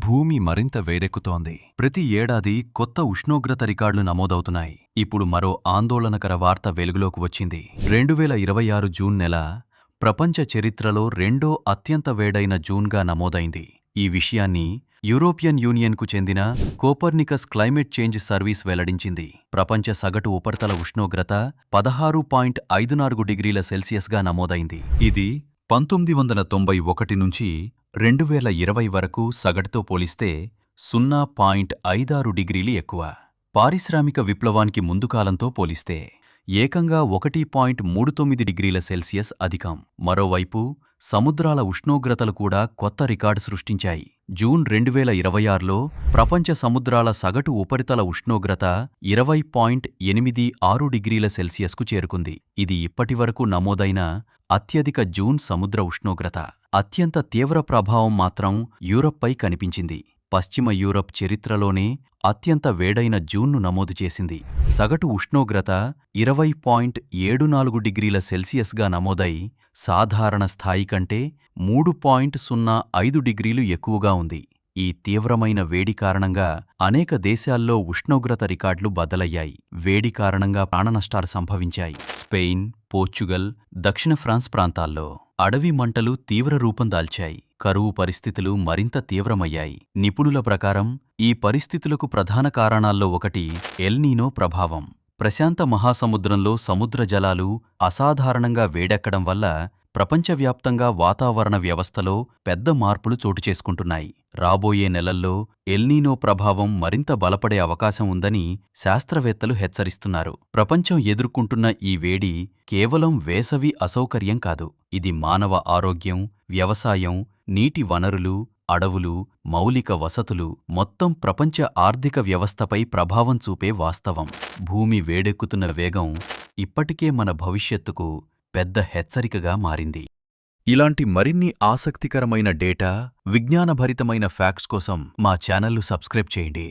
భూమి మరింత వేడెక్కుతోంది. ప్రతి ఏడాది కొత్త ఉష్ణోగ్రత రికార్డులు నమోదవుతున్నాయి. ఇప్పుడు మరో ఆందోళనకర వార్త వెలుగులోకి వచ్చింది. 2026 జూన్ నెల ప్రపంచ చరిత్రలో రెండో అత్యంత వేడైన జూన్గా నమోదైంది. ఈ విషయాన్ని యూరోపియన్ యూనియన్కు చెందిన కోపర్నికస్ క్లైమేట్ చేంజ్ సర్వీస్ వెల్లడించింది. ప్రపంచ సగటు ఉపరితల ఉష్ణోగ్రత 16.54 డిగ్రీల సెల్సియస్గా నమోదైంది. ఇది 1991 నుంచి 2020 వరకు సగటుతో పోలిస్తే 0.56 డిగ్రీలు ఎక్కువ. పారిశ్రామిక విప్లవానికి ముందు కాలంతో పోలిస్తే ఏకంగా 1.39 డిగ్రీల సెల్సియస్ అధికం. మరోవైపు సముద్రాల ఉష్ణోగ్రతలు కూడా కొత్త రికార్డు సృష్టించాయి. జూన్ 2026లో ప్రపంచ సముద్రాల సగటు ఉపరితల ఉష్ణోగ్రత 20.86 డిగ్రీల సెల్సియస్కు చేరుకుంది. ఇది ఇప్పటివరకు నమోదైన అత్యధిక జూన్ సముద్ర ఉష్ణోగ్రత. అత్యంత తీవ్ర ప్రభావం మాత్రం యూరప్పై కనిపించింది. పశ్చిమ యూరప్ చరిత్రలోనే అత్యంత వేడైన జూన్ను నమోదు చేసింది. సగటు ఉష్ణోగ్రత 20.74 డిగ్రీల సెల్సియస్గా నమోదై సాధారణ స్థాయి కంటే 3.05 డిగ్రీలు ఎక్కువగా ఉంది. ఈ తీవ్రమైన వేడి కారణంగా అనేక దేశాల్లో ఉష్ణోగ్రత రికార్డులు బద్దలయ్యాయి. వేడి కారణంగా ప్రాణనష్టాలు సంభవించాయి. స్పెయిన్, పోర్చుగల్, దక్షిణ ఫ్రాన్స్ ప్రాంతాల్లో అడవి మంటలు తీవ్ర రూపం దాల్చాయి. కరువు పరిస్థితులు మరింత తీవ్రమయ్యాయి. నిపుణుల ప్రకారం ఈ పరిస్థితులకు ప్రధాన కారణాల్లో ఒకటి ఎల్ నీనో ప్రభావం. ప్రశాంత మహాసముద్రంలో సముద్ర జలాలు అసాధారణంగా వేడెక్కడం వల్ల ప్రపంచవ్యాప్తంగా వాతావరణ వ్యవస్థలో పెద్ద మార్పులు చోటుచేసుకుంటున్నాయి. రాబోయే నెలల్లో ఎల్ నీనో ప్రభావం మరింత బలపడే అవకాశం ఉందని శాస్త్రవేత్తలు హెచ్చరిస్తున్నారు. ప్రపంచం ఎదుర్కొంటున్న ఈ వేడి కేవలం వేసవి అసౌకర్యం కాదు. ఇది మానవ ఆరోగ్యం, వ్యవసాయం, నీటి వనరులు, అడవులు, మౌలిక వసతులు, మొత్తం ప్రపంచ ఆర్థిక వ్యవస్థపై ప్రభావం చూపే వాస్తవం. భూమి వేడెక్కుతున్న వేగం ఇప్పటికే మన భవిష్యత్తుకు పెద్ద హెచ్చరికగా మారింది. ఇలాంటి మరిన్ని ఆసక్తికరమైన డేటా, విజ్ఞానభరితమైన ఫ్యాక్ట్స్ కోసం మా ఛానల్ను సబ్స్క్రైబ్ చేయండి.